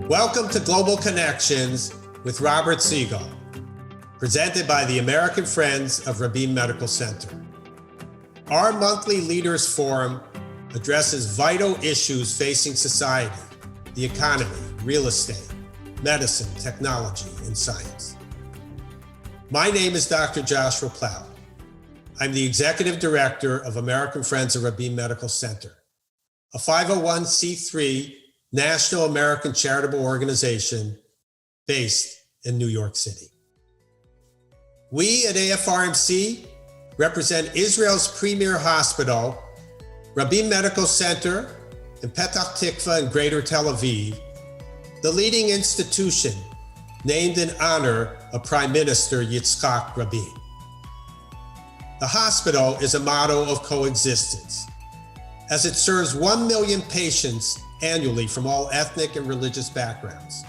Welcome to Global Connections with Robert Siegel, presented by the American Friends of Rabin Medical Center. Our monthly Leaders Forum addresses vital issues facing society, the economy, real estate, medicine, technology, and science. My name is Dr. Joshua Plow. I'm the Executive Director of American Friends of Rabin Medical Center, a 501c3 National American charitable organization based in New York City. We at AFRMC represent Israel's premier hospital, Rabin Medical Center in Petach Tikva in Greater Tel Aviv, the leading institution named in honor of Prime Minister Yitzhak Rabin. The hospital is a model of coexistence, as it serves 1 million patients annually from all ethnic and religious backgrounds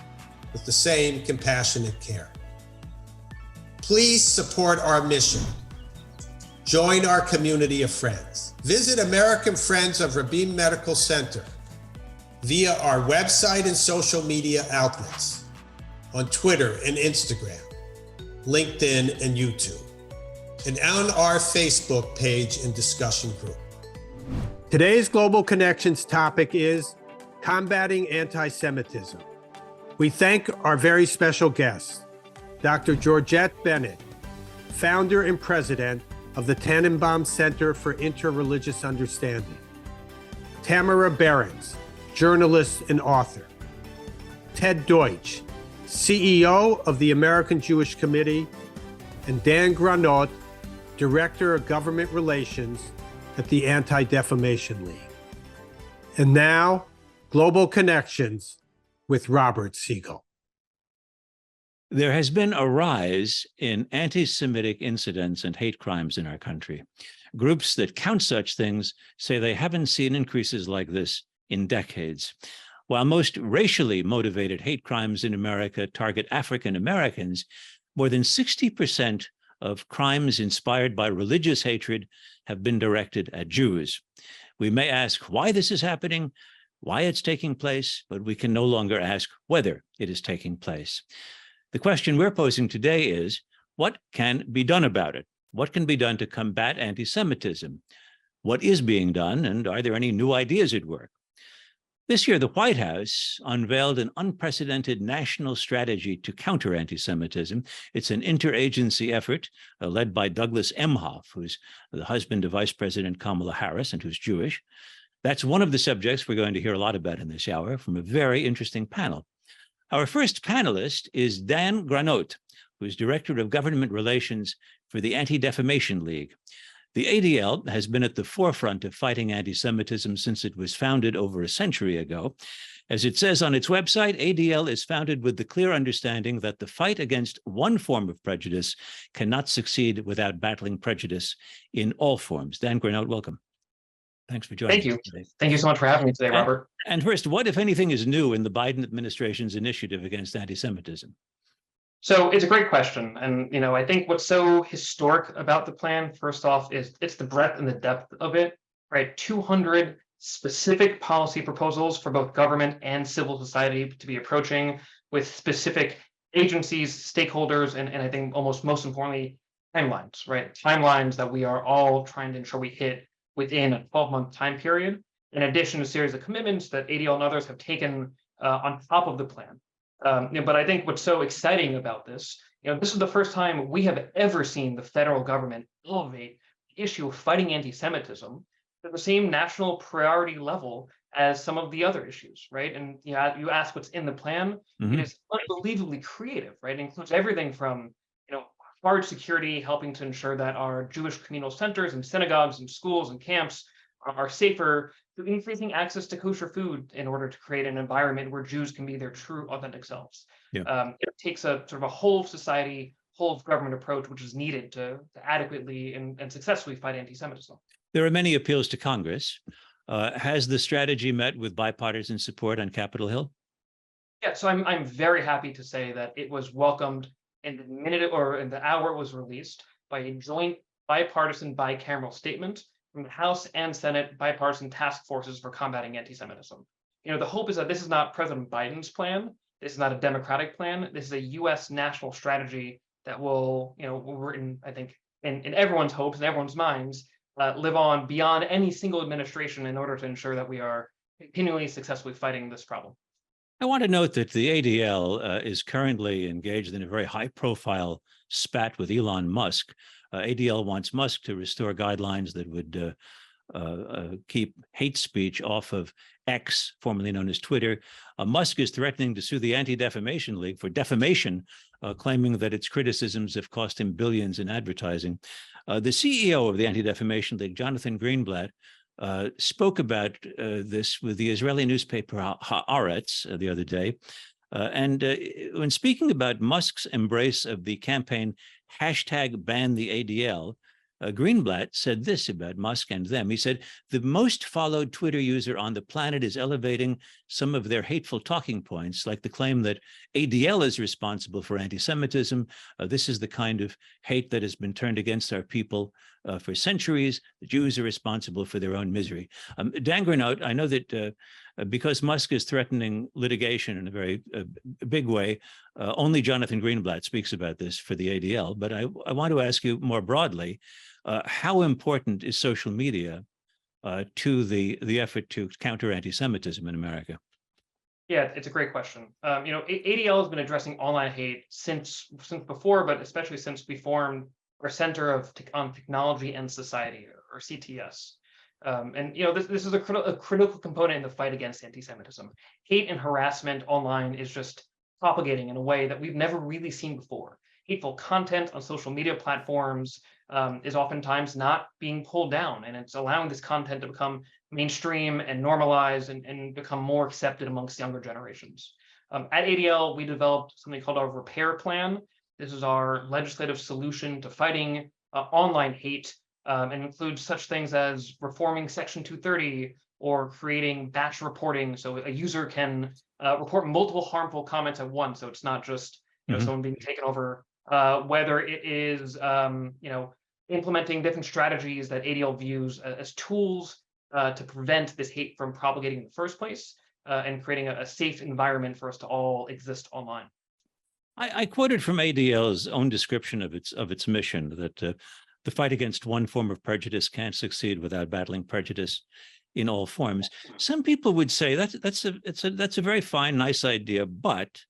with the same compassionate care. Please support our mission. Join our community of friends. Visit American Friends of Rabin Medical Center via our website and social media outlets on Twitter and Instagram, LinkedIn and YouTube, and on our Facebook page and discussion group. Today's Global Connections topic is combating anti-Semitism. We thank our very special guest, Dr. Georgette Bennett, founder and president of the Tanenbaum Center for Interreligious Understanding, Tamara Berens, journalist and author, Ted Deutch, CEO of the American Jewish Committee, and Dan Granot, Director of Government Relations at the Anti-Defamation League. And now, Global Connections with Robert Siegel. There has been a rise in anti-Semitic incidents and hate crimes in our country. Groups that count such things say they haven't seen increases like this in decades. While most racially motivated hate crimes in America target African Americans, more than 60% of crimes inspired by religious hatred have been directed at Jews. We may ask why this is happening, why it's taking place, but we can no longer ask whether it is taking place. The question we're posing today is, what can be done about it? What can be done to combat anti-Semitism? What is being done, and are there any new ideas at work? This year, the White House unveiled an unprecedented national strategy to counter anti-Semitism. It's an interagency effort led by Douglas Emhoff, who's the husband of Vice President Kamala Harris and who's Jewish. That's one of the subjects we're going to hear a lot about in this hour from a very interesting panel. Our first panelist is Dan Granot, who's Director of Government Relations for the Anti-Defamation League. The ADL has been at the forefront of fighting anti-Semitism since it was founded over a century ago. As it says on its website, ADL is founded with the clear understanding that the fight against one form of prejudice cannot succeed without battling prejudice in all forms. Dan Granot, welcome. Thanks for joining us today. Thank you so much for having me today, Robert. And first, what, if anything, is new in the Biden administration's initiative against anti-Semitism? So it's a great question. And, I think what's so historic about the plan, first off, is it's the breadth and the depth of it, right? 200 specific policy proposals for both government and civil society to be approaching with specific agencies, stakeholders, and I think almost most importantly, timelines, right? Timelines that we are all trying to ensure we hit within a 12-month time period, in addition to a series of commitments that ADL and others have taken on top of the plan. But I think what's so exciting about this, this is the first time we have ever seen the federal government elevate the issue of fighting anti-Semitism to the same national priority level as some of the other issues, right? And you ask what's in the plan, It is unbelievably creative, right? It includes everything from, hard security, helping to ensure that our Jewish communal centers and synagogues and schools and camps are safer, to increasing access to kosher food in order to create an environment where Jews can be their true, authentic selves. Yeah. It takes a sort of a whole of society, whole of government approach, which is needed to adequately and successfully fight anti-Semitism. There are many appeals to Congress. Has the strategy met with bipartisan support on Capitol Hill? Yeah, so I'm very happy to say that it was welcomed in the minute or in the hour it was released by a joint bipartisan bicameral statement from the House and Senate bipartisan task forces for combating anti-Semitism. The hope is that this is not President Biden's plan, This is not a democratic plan. This is a U.S. national strategy that will, we're in, I think, in everyone's hopes and everyone's minds, live on beyond any single administration in order to ensure that we are continually successfully fighting this problem. I want to note that the ADL is currently engaged in a very high-profile spat with Elon Musk. ADL wants Musk to restore guidelines that would keep hate speech off of X, formerly known as Twitter. Musk is threatening to sue the Anti-Defamation League for defamation, claiming that its criticisms have cost him billions in advertising. The CEO of the Anti-Defamation League, Jonathan Greenblatt, spoke about this with the Israeli newspaper Haaretz the other day. And when speaking about Musk's embrace of the campaign #BanTheADL, Greenblatt said this about Musk and them. He said, the most followed Twitter user on the planet is elevating some of their hateful talking points, like the claim that ADL is responsible for anti-Semitism. This is the kind of hate that has been turned against our people for centuries. The Jews are responsible for their own misery. Dan Granot, I know that because Musk is threatening litigation in a very big way, only Jonathan Greenblatt speaks about this for the ADL. But I want to ask you more broadly, how important is social media to the effort to counter anti-Semitism in America? Yeah, it's a great question. ADL has been addressing online hate since before, but especially since we formed our Center on Technology and Society, or CTS. This is a critical component in the fight against anti-Semitism. Hate and harassment online is just propagating in a way that we've never really seen before. Hateful content on social media platforms is oftentimes not being pulled down, and it's allowing this content to become mainstream and normalized and become more accepted amongst younger generations. At ADL, we developed something called our Repair Plan. This is our legislative solution to fighting online hate, and includes such things as reforming Section 230 or creating batch reporting, so a user can report multiple harmful comments at once. So it's not just someone being taken over. Whether it is implementing different strategies that ADL views as tools to prevent this hate from propagating in the first place, and creating a safe environment for us to all exist online. I quoted from ADL's own description of its mission that the fight against one form of prejudice can't succeed without battling prejudice in all forms. Some people would say that's a very fine, nice idea, but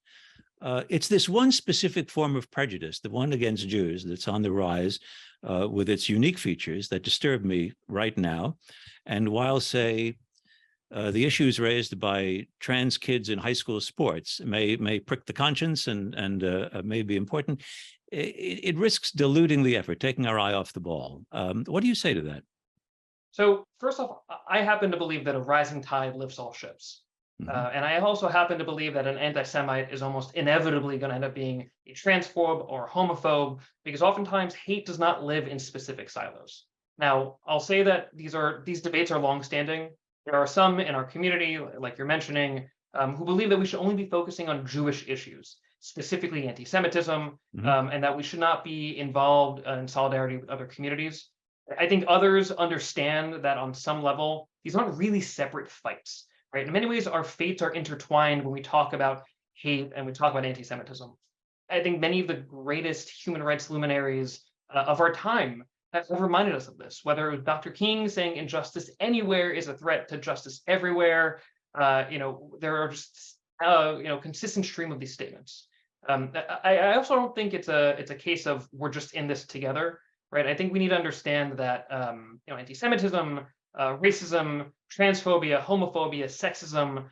it's this one specific form of prejudice, the one against Jews, that's on the rise with its unique features that disturb me right now. And while, say, the issues raised by trans kids in high school sports may prick the conscience and may be important, it risks diluting the effort, taking our eye off the ball. What do you say to that? So first off, I happen to believe that a rising tide lifts all ships. And I also happen to believe that an anti-Semite is almost inevitably going to end up being a transphobe or homophobe, because oftentimes hate does not live in specific silos. Now, I'll say that these debates are longstanding. There are some in our community, like you're mentioning, who believe that we should only be focusing on Jewish issues, specifically anti-Semitism, and that we should not be involved in solidarity with other communities. I think others understand that on some level, these aren't really separate fights. Right? In many ways, our fates are intertwined when we talk about hate and we talk about anti-Semitism. I think many of the greatest human rights luminaries of our time have reminded us of this, whether it was Dr. King saying injustice anywhere is a threat to justice everywhere. There are just consistent stream of these statements. I also don't think it's a case of we're just in this together, right? I think we need to understand that anti-Semitism, racism, transphobia, homophobia, sexism,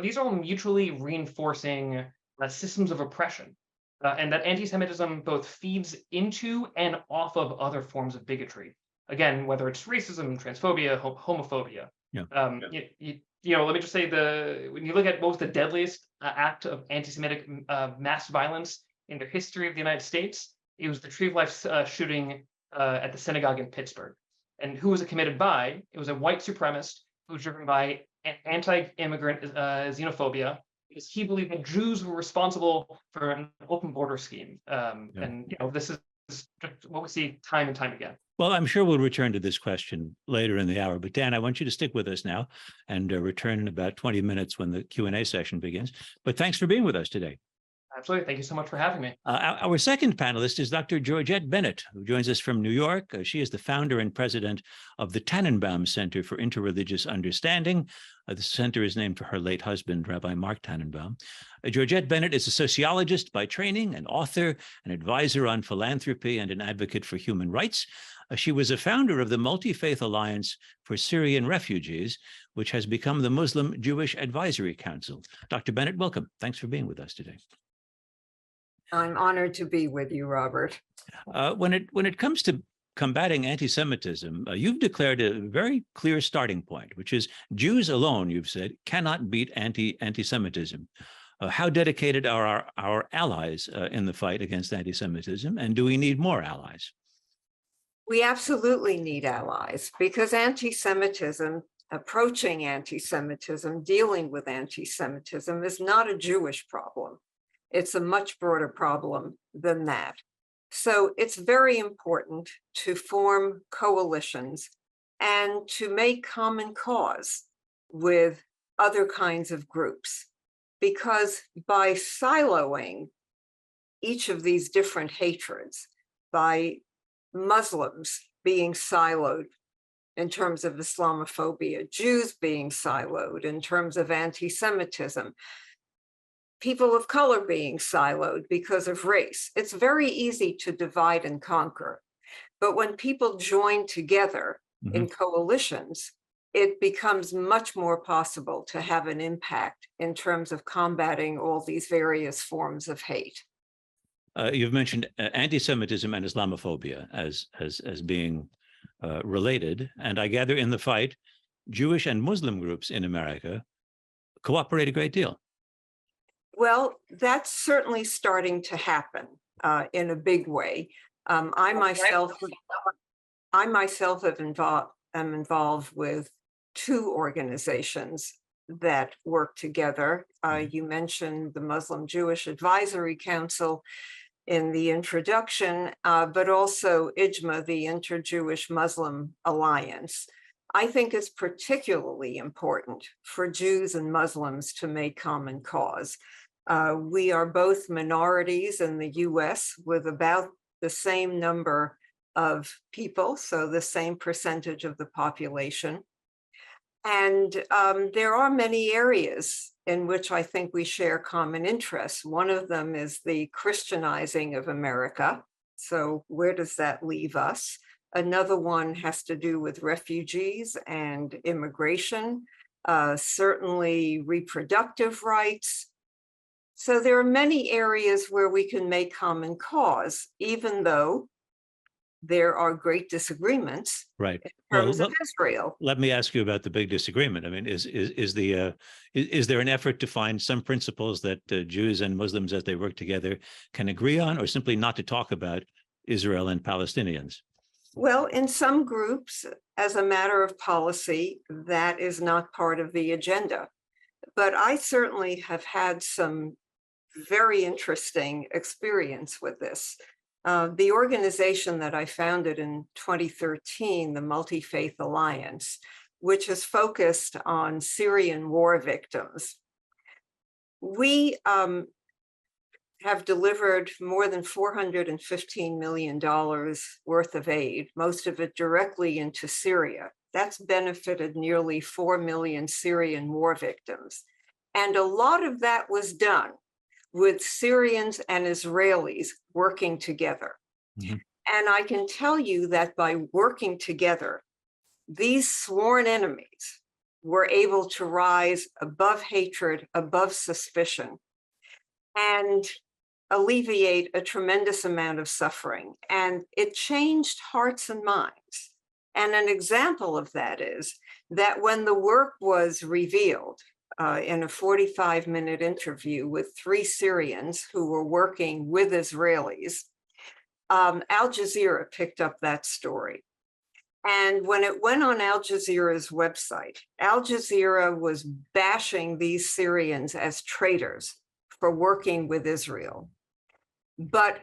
these are all mutually reinforcing systems of oppression, and that anti-Semitism both feeds into and off of other forms of bigotry. Again, whether it's racism, transphobia, homophobia. Let me just say when you look at what was the deadliest act of anti-Semitic mass violence in the history of the United States, it was the Tree of Life shooting at the synagogue in Pittsburgh. And who was it committed by? It was a white supremacist who was driven by anti-immigrant xenophobia, because he believed that Jews were responsible for an open border scheme. And this is just what we see time and time again. Well, I'm sure we'll return to this question later in the hour, but Dan, I want you to stick with us now and return in about 20 minutes when the Q&A session begins. But thanks for being with us today. Absolutely. Thank you so much for having me. Our second panelist is Dr. Georgette Bennett, who joins us from New York. She is the founder and president of the Tanenbaum Center for Interreligious Understanding. The center is named for her late husband, Rabbi Mark Tanenbaum. Georgette Bennett is a sociologist by training, an author, an advisor on philanthropy, and an advocate for human rights. She was a founder of the Multi-Faith Alliance for Syrian Refugees, which has become the Muslim Jewish Advisory Council. Dr. Bennett, welcome. Thanks for being with us today. I'm honored to be with you, Robert. When it comes to combating anti-Semitism, you've declared a very clear starting point, which is Jews alone, you've said, cannot beat anti-Semitism. How dedicated are our allies in the fight against anti-Semitism, and do we need more allies? We absolutely need allies because anti-Semitism, approaching anti-Semitism, dealing with anti-Semitism is not a Jewish problem. It's a much broader problem than that. So it's very important to form coalitions and to make common cause with other kinds of groups, because by siloing each of these different hatreds, by Muslims being siloed in terms of Islamophobia, Jews being siloed in terms of anti-Semitism, people of color being siloed because of race. It's very easy to divide and conquer. But when people join together in coalitions, it becomes much more possible to have an impact in terms of combating all these various forms of hate. You've mentioned anti-Semitism and Islamophobia as being related, and I gather in the fight, Jewish and Muslim groups in America cooperate a great deal. Well, that's certainly starting to happen in a big way. I myself am involved with two organizations that work together. You mentioned the Muslim Jewish Advisory Council in the introduction, but also IJMA, the Inter-Jewish Muslim Alliance. I think it's particularly important for Jews and Muslims to make common cause. We are both minorities in the US with about the same number of people, so the same percentage of the population. And there are many areas in which I think we share common interests. One of them is the Christianizing of America. So where does that leave us? Another one has to do with refugees and immigration, certainly reproductive rights. So there are many areas where we can make common cause, even though there are great disagreements in terms of Israel. Let me ask you about the big disagreement. I mean, is there an effort to find some principles that Jews and Muslims, as they work together, can agree on, or simply not to talk about Israel and Palestinians? Well, in some groups, as a matter of policy, that is not part of the agenda. But I certainly have had some very interesting experience with this. The organization that I founded in 2013, the Multi-Faith Alliance, which is focused on Syrian war victims, we have delivered more than $415 million worth of aid, most of it directly into Syria. That's benefited nearly 4 million Syrian war victims. And a lot of that was done with Syrians and Israelis working together. And I can tell you that by working together, these sworn enemies were able to rise above hatred, above suspicion, and alleviate a tremendous amount of suffering. And it changed hearts and minds. And an example of that is that when the work was revealed, in a 45-minute interview with 3 Syrians who were working with Israelis, Al Jazeera picked up that story. And when it went on Al Jazeera's website, Al Jazeera was bashing these Syrians as traitors for working with Israel. But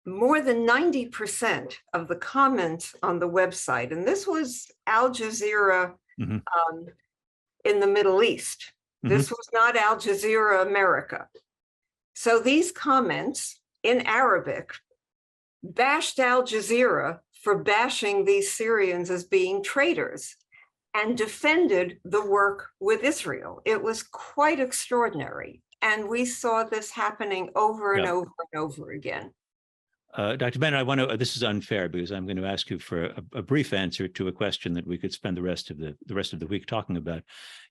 more than 90% of the comments on the website, and this was Al Jazeera Mhm. In the Middle East. This was not Al Jazeera America. So these comments in Arabic bashed Al Jazeera for bashing these Syrians as being traitors and defended the work with Israel. It was quite extraordinary. And we saw this happening over and over and over again. Dr. Bennett, I want to, this is unfair because I'm going to ask you for a brief answer to a question that we could spend the rest of the week talking about.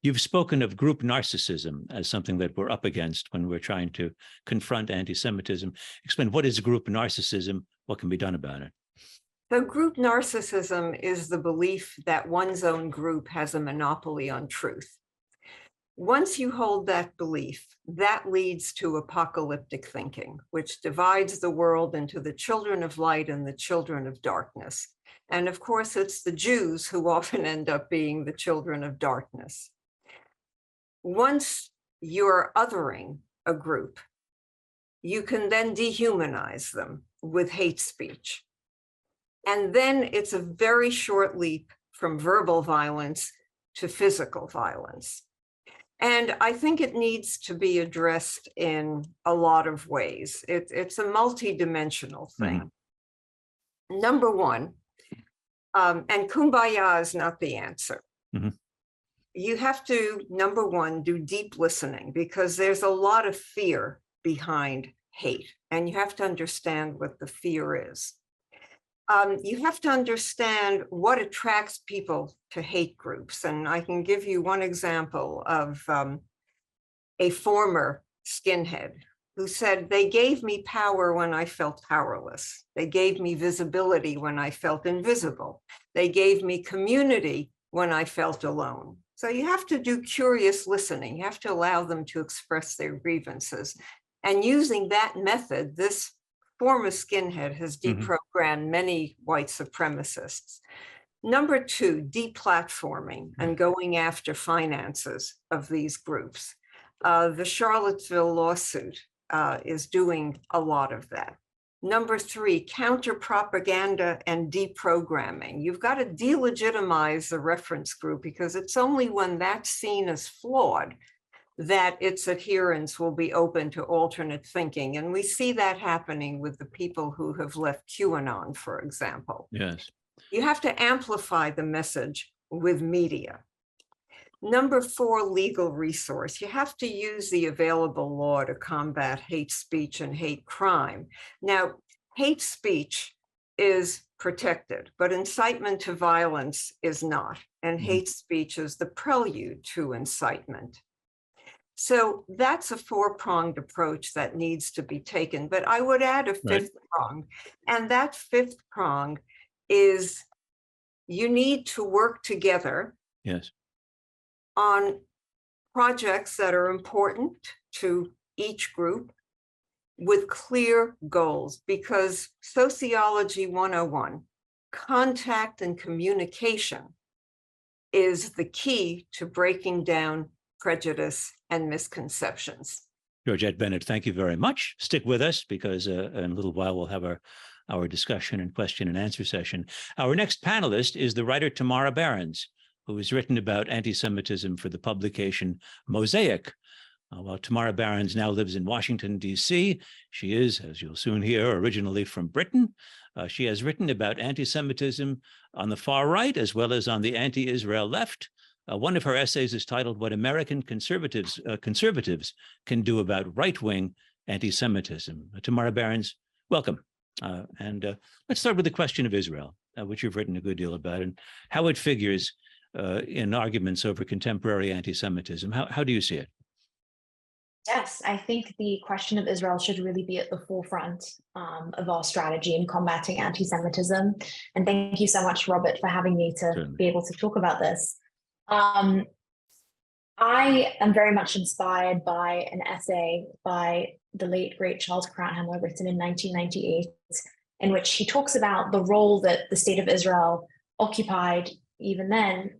You've spoken of group narcissism as something that we're up against when we're trying to confront anti-Semitism. Explain, what is group narcissism? What can be done about it? So group narcissism is the belief that one's own group has a monopoly on truth. Once you hold that belief, that leads to apocalyptic thinking, which divides the world into the children of light and the children of darkness. And of course, it's the Jews who often end up being the children of darkness. Once you're othering a group, you can then dehumanize them with hate speech. And then it's a very short leap from verbal violence to physical violence. And I think it needs to be addressed in a lot of ways. It's a multidimensional thing. Number one, and kumbaya is not the answer. You have to, number one, do deep listening because there's a lot of fear behind hate, and you have to understand what the fear is. You have to understand what attracts people to hate groups. And I can give you one example of a former skinhead who said, they gave me power when I felt powerless. They gave me visibility when I felt invisible. They gave me community when I felt alone. So you have to do curious listening. You have to allow them to express their grievances. And using that method, this former skinhead has deprogrammed many white supremacists. Number two, deplatforming and going after finances of these groups. The Charlottesville lawsuit is doing a lot of that. Number three, counter propaganda and deprogramming. You've got to delegitimize the reference group because it's only when that's seen as flawed that its adherents will be open to alternate thinking. And we see that happening with the people who have left QAnon, for example. Yes. You have to amplify the message with media. Number four, legal resource. You have to use the available law to combat hate speech and hate crime. Now, hate speech is protected, but incitement to violence is not. And hate speech is the prelude to incitement. So that's a four-pronged approach that needs to be taken. But I would add a fifth prong. And that fifth prong is you need to work together on projects that are important to each group with clear goals, because Sociology 101, contact and communication is the key to breaking down prejudice and misconceptions. Georgette Bennett, thank you very much. Stick with us because in a little while we'll have our discussion and question and answer session. Our next panelist is the writer Tamara Berens, who has written about anti-Semitism for the publication Mosaic. While Tamara Berens now lives in Washington, D.C., she is, as you'll soon hear, originally from Britain. She has written about anti-Semitism on the far right as well as on the anti-Israel left. One of her essays is titled What American Conservatives Can Do About Right-Wing Anti-Semitism. Tamara Berens, welcome. And let's start with the question of Israel, which you've written a good deal about, and how it figures in arguments over contemporary anti-Semitism. How do you see it? Yes, I think the question of Israel should really be at the forefront of our strategy in combating anti-Semitism. And thank you so much, Robert, for having me to be able to talk about this. I am very much inspired by an essay by the late, great Charles Krauthammer written in 1998, in which he talks about the role that the state of Israel occupied even then,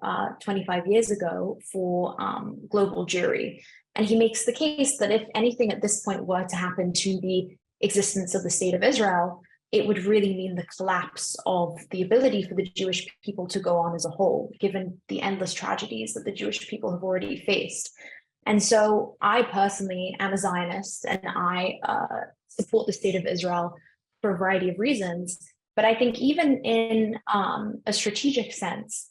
25 years ago, for global Jewry. And he makes the case that if anything at this point were to happen to the existence of the state of Israel, it would really mean the collapse of the ability for the Jewish people to go on as a whole, given the endless tragedies that the Jewish people have already faced. And so I personally am a Zionist, and I support the state of Israel for a variety of reasons. But I think even in a strategic sense,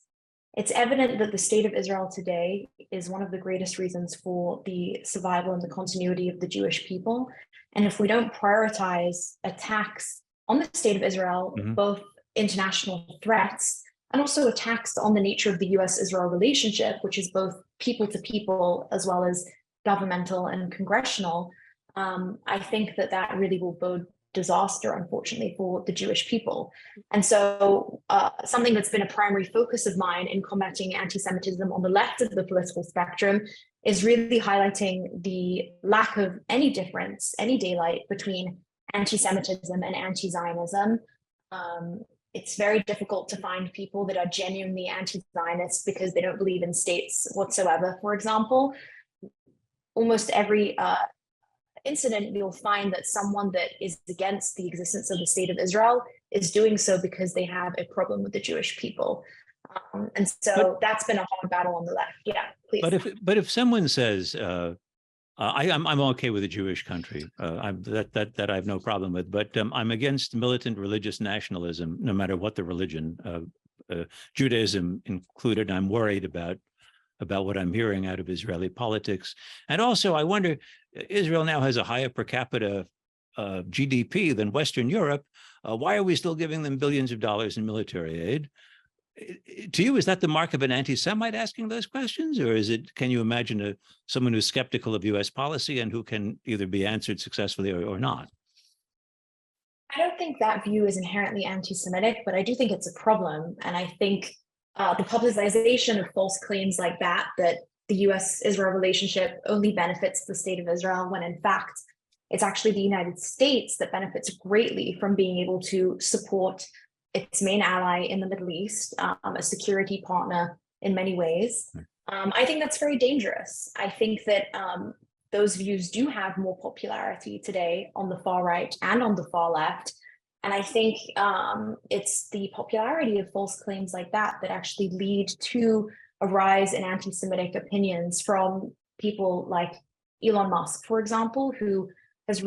it's evident that the state of Israel today is one of the greatest reasons for the survival and the continuity of the Jewish people. And if we don't prioritize attacks on the state of Israel, both international threats and also attacks on the nature of the US-Israel relationship, which is both people to people as well as governmental and congressional, I think that that really will bode disaster, unfortunately, for the Jewish people. And so something that's been a primary focus of mine in combating anti-Semitism on the left of the political spectrum is really highlighting the lack of any difference, any daylight between anti-Semitism and anti-Zionism. It's very difficult to find people that are genuinely anti-Zionist because they don't believe in states whatsoever, for example. Almost every incident, you'll find that someone that is against the existence of the state of Israel is doing so because they have a problem with the Jewish people. And so that's been a hard battle on the left. Yeah, please. But if someone says, I'm okay with a Jewish country, that I have no problem with, but I'm against militant religious nationalism, no matter what the religion, Judaism included. I'm worried about what I'm hearing out of Israeli politics. And also, I wonder, Israel now has a higher per capita GDP than Western Europe. Why are we still giving them billions of dollars in military aid? To you, is that the mark of an anti-Semite asking those questions? Or is it, can you imagine someone who's skeptical of US policy and who can either be answered successfully or not? I don't think that view is inherently anti-Semitic, but I do think it's a problem. And I think the publicization of false claims like that the US-Israel relationship only benefits the state of Israel, when in fact, it's actually the United States that benefits greatly from being able to support its main ally in the Middle East, a security partner in many ways. I think that's very dangerous. I think that those views do have more popularity today on the far right and on the far left. And I think it's the popularity of false claims like that that actually lead to a rise in anti-Semitic opinions from people like Elon Musk, for example, who's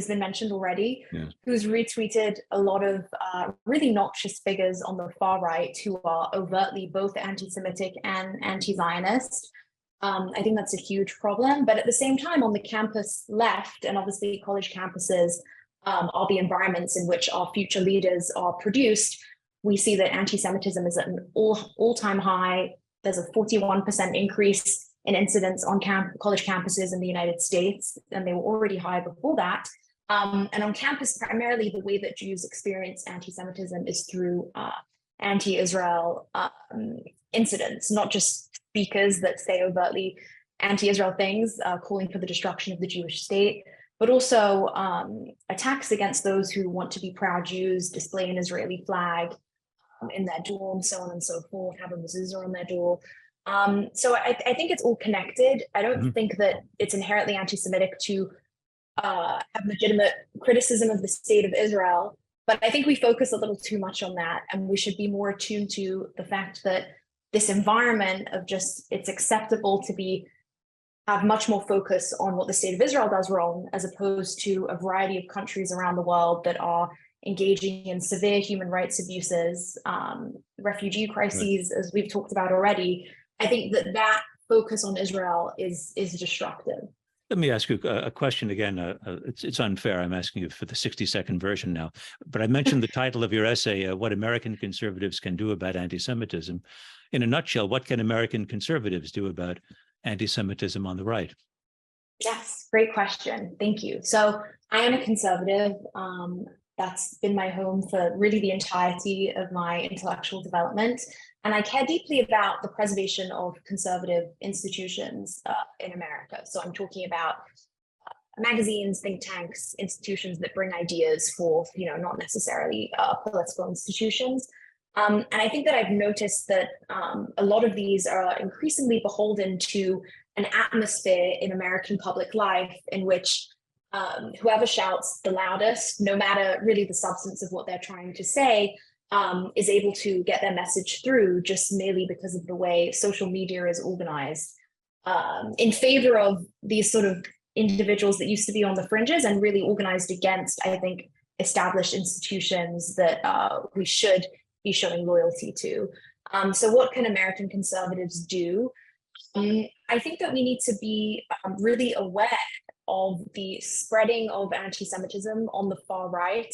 been mentioned already, yes, who's retweeted a lot of really noxious figures on the far right who are overtly both anti-Semitic and anti-Zionist. I think that's a huge problem. But at the same time, on the campus left, and obviously college campuses are the environments in which our future leaders are produced, we see that anti-Semitism is at an all-time high. There's a 41% increase in incidents on college campuses in the United States, and they were already high before that. And on campus, primarily the way that Jews experience anti-Semitism is through anti-Israel incidents, not just speakers that say overtly anti-Israel things, calling for the destruction of the Jewish state, but also attacks against those who want to be proud Jews, display an Israeli flag in their dorm, so on and so forth, have a mezuzah on their door. So I think it's all connected. I don't think that it's inherently anti-Semitic to have legitimate criticism of the state of Israel, but I think we focus a little too much on that, and we should be more attuned to the fact that this environment of just, it's acceptable to have much more focus on what the state of Israel does wrong, as opposed to a variety of countries around the world that are engaging in severe human rights abuses, refugee crises, as we've talked about already. I think that focus on Israel is destructive. Let me ask you a question again. It's unfair. I'm asking you for the 60-second version now. But I mentioned the title of your essay, What American Conservatives Can Do About Anti-Semitism. In a nutshell, what can American conservatives do about anti-Semitism on the right? Yes, great question. Thank you. So I am a conservative. That's been my home for really the entirety of my intellectual development. And I care deeply about the preservation of conservative institutions in America. So I'm talking about magazines, think tanks, institutions that bring ideas forth, not necessarily political institutions. And I think that I've noticed that a lot of these are increasingly beholden to an atmosphere in American public life in which whoever shouts the loudest, no matter really the substance of what they're trying to say, is able to get their message through just merely because of the way social media is organized, in favor of these sort of individuals that used to be on the fringes and really organized against, I think, established institutions that we should be showing loyalty to. So what can American conservatives do? I think that we need to be really aware of the spreading of anti-Semitism on the far right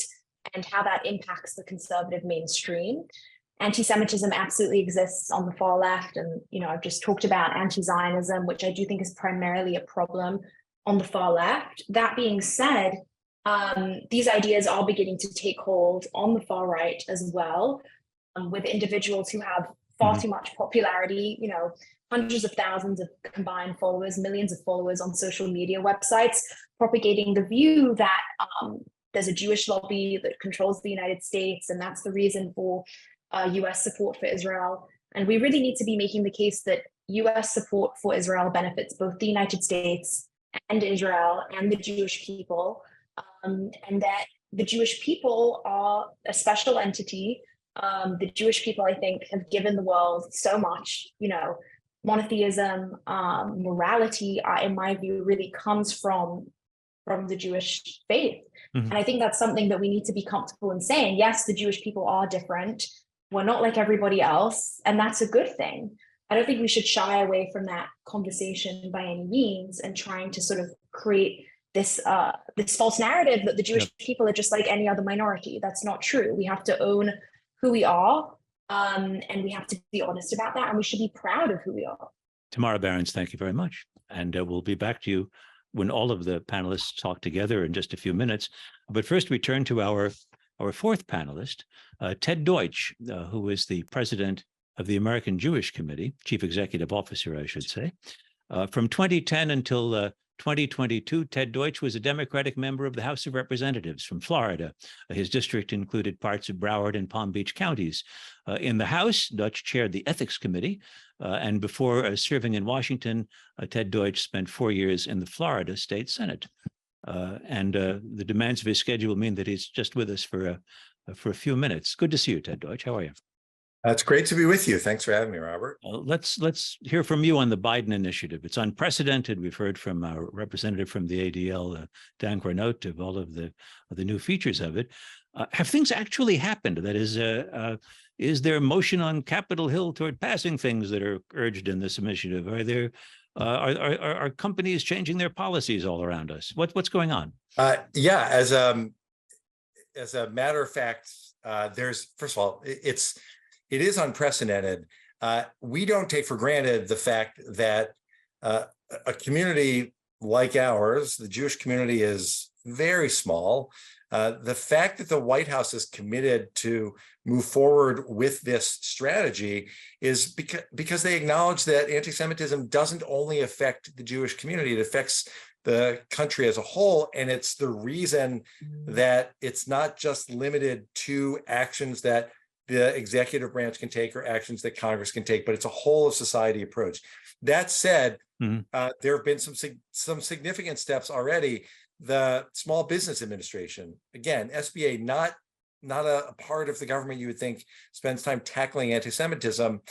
and how that impacts the conservative mainstream. Anti-Semitism absolutely exists on the far left. And, I've just talked about anti-Zionism, which I do think is primarily a problem on the far left. That being said, these ideas are beginning to take hold on the far right as well, with individuals who have far too much popularity, hundreds of thousands of combined followers, millions of followers on social media websites, propagating the view that there's a Jewish lobby that controls the United States, and that's the reason for US support for Israel. And we really need to be making the case that US support for Israel benefits both the United States and Israel and the Jewish people, and that the Jewish people are a special entity. The Jewish people, I think, have given the world so much, monotheism, morality, in my view, really comes from the Jewish faith. And I think that's something that we need to be comfortable in saying. Yes, the Jewish people are different. We're not like everybody else, and that's a good thing. I don't think we should shy away from that conversation by any means and trying to sort of create this false narrative that the Jewish people are just like any other minority. That's not true. We have to own who we are, and we have to be honest about that, and we should be proud of who we are. Tamara Berens, thank you very much. And we'll be back to you when all of the panelists talk together in just a few minutes. But first, we turn to our fourth panelist, Ted Deutch, who is the president of the American Jewish Committee, chief executive officer, I should say. From 2010 until 2022, Ted Deutch was a Democratic member of the House of Representatives from Florida. His district included parts of Broward and Palm Beach counties. In the House, Deutch chaired the Ethics Committee, and before serving in Washington, Ted Deutch spent 4 years in the Florida State Senate. And the demands of his schedule mean that he's just with us for a few minutes. Good to see you, Ted Deutch. How are you? It's great to be with you. Thanks for having me, Robert. Let's hear from you on the Biden initiative. It's unprecedented. We've heard from our representative from the ADL, Dan Granot, of all of the new features of it. Have things actually happened? That is there motion on Capitol Hill toward passing things that are urged in this initiative? Are there are companies changing their policies all around us? What's going on? Yeah, as a matter of fact, there's, first of all, it is unprecedented. We don't take for granted the fact that a community like ours, the Jewish community, is very small. The fact that the White House is committed to move forward with this strategy is because they acknowledge that anti-Semitism doesn't only affect the Jewish community, it affects the country as a whole. And it's the reason that it's not just limited to actions that the executive branch can take or actions that Congress can take, but it's a whole of society approach. That said, there have been some significant steps already. The Small Business Administration, again, SBA, not a part of the government you would think spends time tackling anti-Semitism.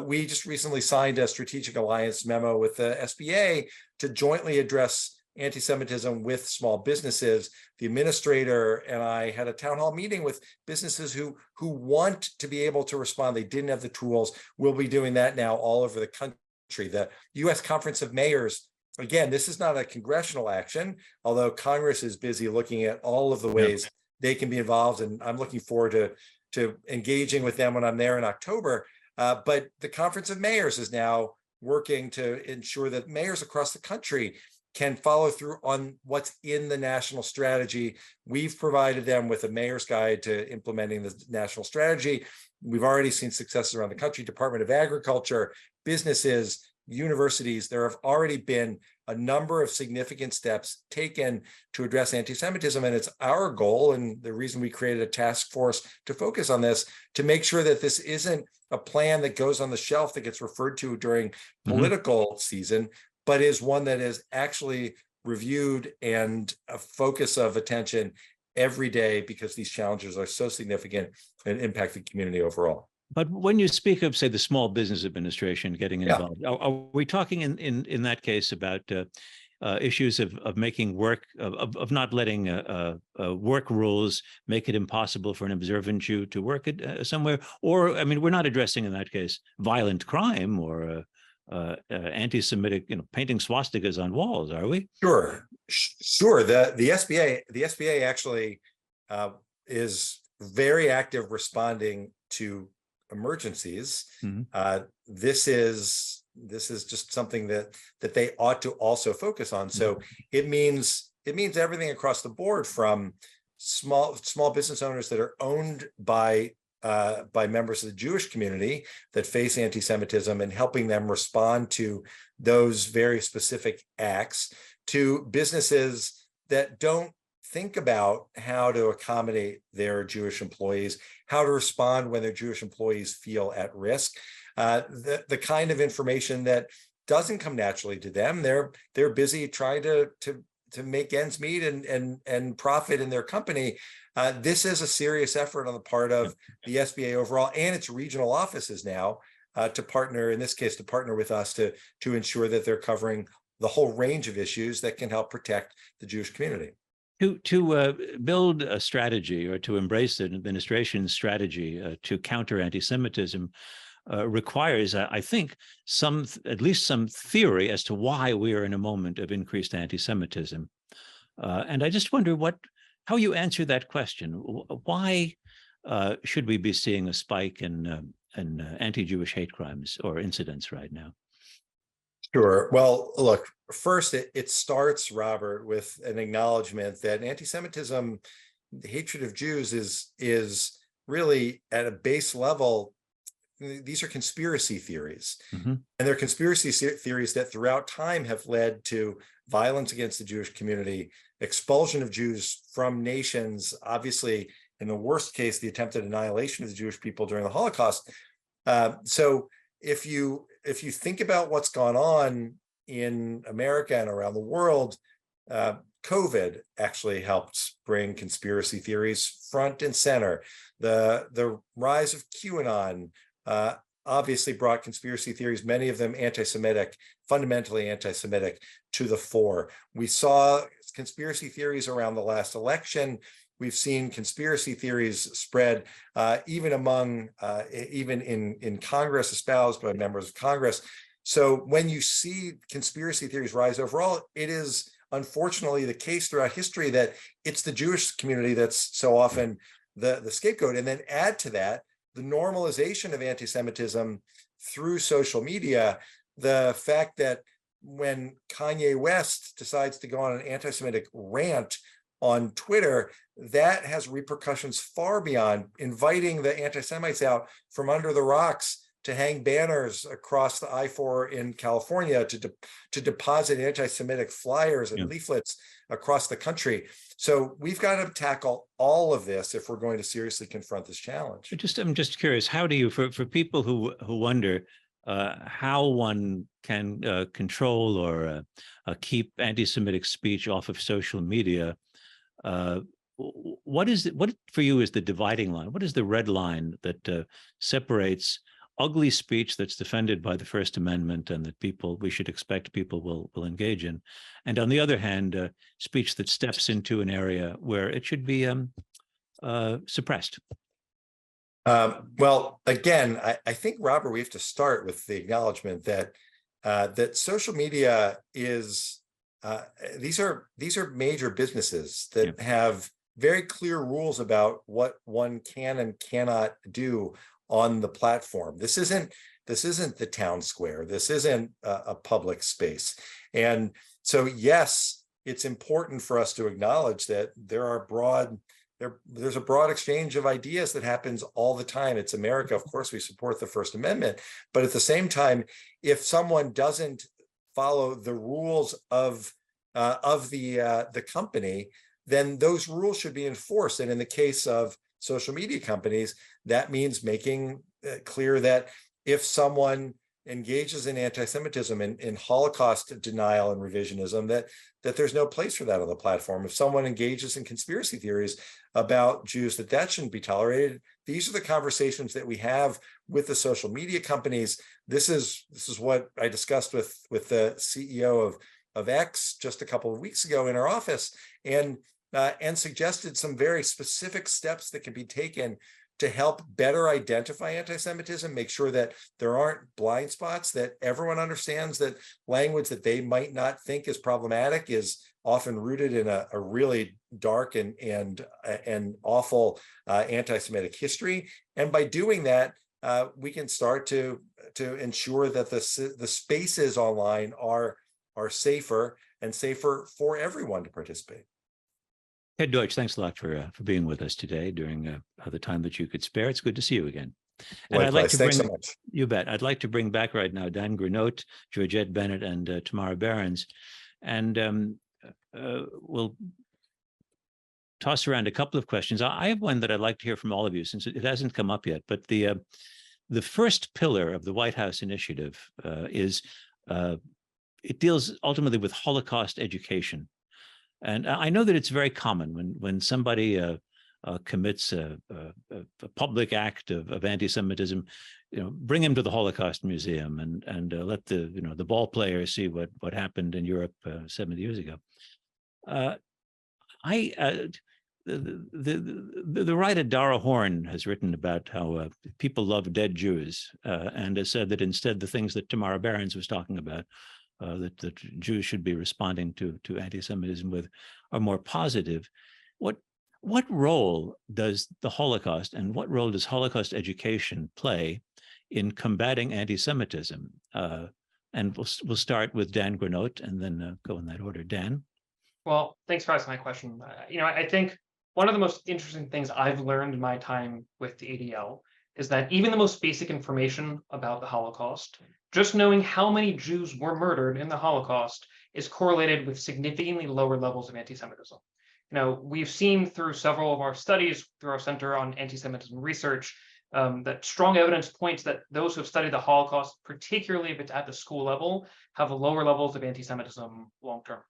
We just recently signed a strategic alliance memo with the SBA to jointly address anti-Semitism with small businesses. The administrator and I had a town hall meeting with businesses who want to be able to respond. They didn't have the tools. We'll be doing that now all over the country. The U.S. Conference of Mayors, again, this is not a congressional action, although Congress is busy looking at all of the ways they can be involved. And I'm looking forward to engaging with them when I'm there in October. But the Conference of Mayors is now working to ensure that mayors across the country can follow through on what's in the national strategy. We've provided them with a mayor's guide to implementing the national strategy. We've already seen successes around the country. Department of Agriculture, businesses, universities, there have already been a number of significant steps taken to address anti-Semitism. And it's our goal, and the reason we created a task force to focus on this, to make sure that this isn't a plan that goes on the shelf that gets referred to during political season, but is one that is actually reviewed and a focus of attention every day, because these challenges are so significant and impact the community overall. But when you speak of, say, the Small Business Administration getting involved, are we talking in that case about issues of making work, of not letting work rules make it impossible for an observant Jew to work at somewhere? Or, I mean, we're not addressing in that case violent crime or anti-Semitic, painting swastikas on walls, are we? Sure. The SBA actually is very active responding to emergencies. Mm-hmm. This is just something that they ought to also focus on. So it means everything across the board, from small business owners that are owned by members of the Jewish community that face anti-Semitism and helping them respond to those very specific acts, to businesses that don't think about how to accommodate their Jewish employees, how to respond when their Jewish employees feel at risk, the kind of information that doesn't come naturally to them. They're busy trying to make ends meet and profit in their company. This is a serious effort on the part of the SBA overall and its regional offices now to partner, in this case, to partner with us to ensure that they're covering the whole range of issues that can help protect the Jewish community. To build a strategy, or to embrace an administration's strategy to counter anti-Semitism requires, I think, at least some theory as to why we are in a moment of increased anti-Semitism. And I just wonder how you answer that question. Why should we be seeing a spike in anti-Jewish hate crimes or incidents right now? Sure. Well, look, first, it starts, Robert, with an acknowledgement that anti-Semitism, the hatred of Jews, is really at a base level. These are conspiracy theories, and they're conspiracy theories that throughout time have led to violence against the Jewish community, expulsion of Jews from nations, obviously, in the worst case, the attempted annihilation of the Jewish people during the Holocaust. So if you think about what's gone on in America and around the world, COVID actually helped bring conspiracy theories front and center. The rise of QAnon obviously brought conspiracy theories, many of them anti-Semitic, fundamentally anti-Semitic, to the fore. We saw conspiracy theories around the last election. We've seen conspiracy theories spread even in Congress, espoused by members of Congress. So when you see conspiracy theories rise overall, it is unfortunately the case throughout history that it's the Jewish community that's so often the scapegoat. And then add to that the normalization of anti-Semitism through social media, the fact that when Kanye West decides to go on an anti-Semitic rant on Twitter, that has repercussions far beyond inviting the anti-Semites out from under the rocks to hang banners across the I-4 in California, to deposit anti-Semitic flyers and leaflets across the country. So we've got to tackle all of this if we're going to seriously confront this challenge. I'm just curious, how do you, for people who wonder how one can control or keep anti-Semitic speech off of social media, what for you is the dividing line? What is the red line that separates ugly speech that's defended by the First Amendment and that we should expect people will engage in, and on the other hand, speech that steps into an area where it should be suppressed? Well, again, I think, Robert, we have to start with the acknowledgement that that social media is these are major businesses that have very clear rules about what one can and cannot do on the platform. This isn't the town square. This isn't a public space. And so, yes, it's important for us to acknowledge that there's a broad exchange of ideas that happens all the time. It's America. Of course, we support the First Amendment, but at the same time, if someone doesn't follow the rules of the company, then those rules should be enforced. And in the case of social media companies, that means making clear that if someone engages in anti-Semitism and in Holocaust denial and revisionism, that there's no place for that on the platform. If someone engages in conspiracy theories about Jews, that shouldn't be tolerated. These are the conversations that we have with the social media companies. This is what I discussed with the CEO of X just a couple of weeks ago in our office, and suggested some very specific steps that can be taken to help better identify anti-Semitism, make sure that there aren't blind spots, that everyone understands that language that they might not think is problematic is often rooted in a really dark and awful anti-Semitic history. And by doing that, we can start to ensure that the spaces online are safer and safer for everyone to participate. Ted Deutch, thanks a lot for being with us today during the time that you could spare. It's good to see you again. And Likewise. I'd like to Thanks so much. You bet. I'd like to bring back right now Dan Granot, Georgette Bennett, and Tamara Berens. And we'll toss around a couple of questions. I have one that I'd like to hear from all of you, since it hasn't come up yet. But the first pillar of the White House initiative is it deals ultimately with Holocaust education. And I know that it's very common when somebody commits a public act of anti-Semitism, bring him to the Holocaust Museum and let the ball players see what happened in Europe 70 years ago. The writer Dara Horn has written about how people love dead Jews, and has said that instead the things that Tamara Berens was talking about, that Jews should be responding to anti-Semitism with, are more positive. What role does the Holocaust and what role does Holocaust education play in combating anti-Semitism? And we'll start with Dan Granot and then go in that order. Dan? Well, thanks for asking my question. I think one of the most interesting things I've learned in my time with the ADL is that even the most basic information about the Holocaust, just knowing how many Jews were murdered in the Holocaust, is correlated with significantly lower levels of anti-Semitism. We've seen through several of our studies, through our Center on Anti-Semitism Research, that strong evidence points that those who have studied the Holocaust, particularly if it's at the school level, have lower levels of anti-Semitism long-term.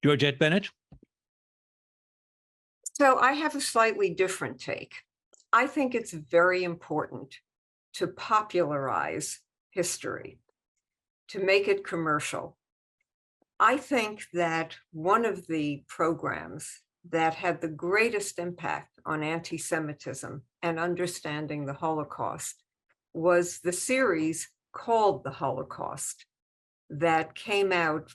Georgette Bennett? So I have a slightly different take. I think it's very important to popularize history, to make it commercial. I think that one of the programs that had the greatest impact on anti-Semitism and understanding the Holocaust was the series called The Holocaust that came out,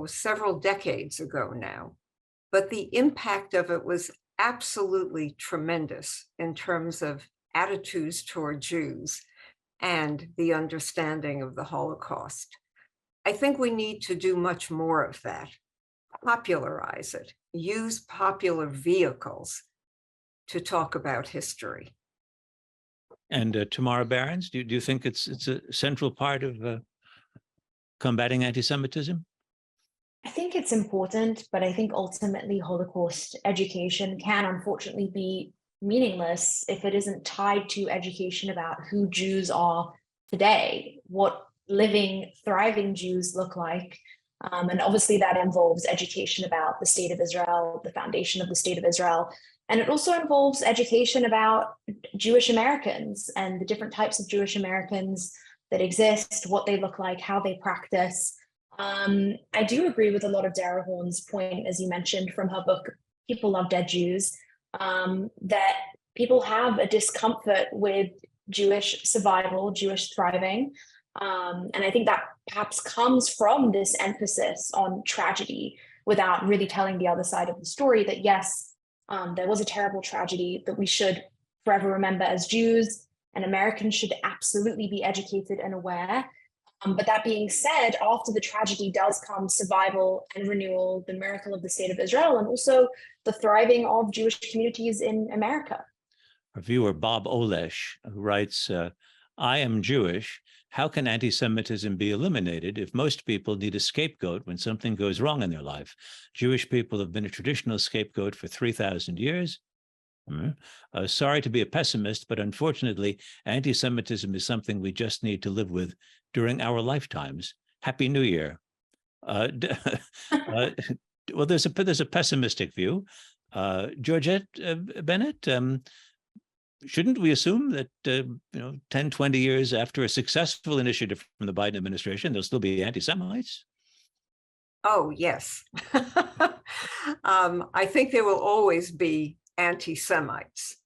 several decades ago now. But the impact of it was absolutely tremendous in terms of attitudes toward Jews and the understanding of the Holocaust. I think we need to do much more of that, popularize it, use popular vehicles to talk about history. And Tamara Berens, do you think it's a central part of combating anti-Semitism? I think it's important, but I think ultimately Holocaust education can unfortunately be meaningless if it isn't tied to education about who Jews are today, what living, thriving Jews look like. And obviously that involves education about the state of Israel, the foundation of the state of Israel. And it also involves education about Jewish Americans and the different types of Jewish Americans that exist, what they look like, how they practice. I do agree with a lot of Dara Horn's point, as you mentioned from her book, People Love Dead Jews, that people have a discomfort with Jewish survival, Jewish thriving. And I think that perhaps comes from this emphasis on tragedy without really telling the other side of the story that, yes, there was a terrible tragedy that we should forever remember as Jews, and Americans should absolutely be educated and aware. But that being said, after the tragedy does come survival and renewal, the miracle of the state of Israel, and also the thriving of Jewish communities in America. Our viewer, Bob Olesh, who writes, I am Jewish. How can anti-Semitism be eliminated if most people need a scapegoat when something goes wrong in their life? Jewish people have been a traditional scapegoat for 3,000 years. Sorry to be a pessimist, but unfortunately, anti-Semitism is something we just need to live with during our lifetimes. Happy New Year. Well, there's a pessimistic view. Georgette Bennett, shouldn't we assume that 10, 20 years after a successful initiative from the Biden administration, there'll still be anti-Semites? Oh, yes. I think there will always be anti-Semites,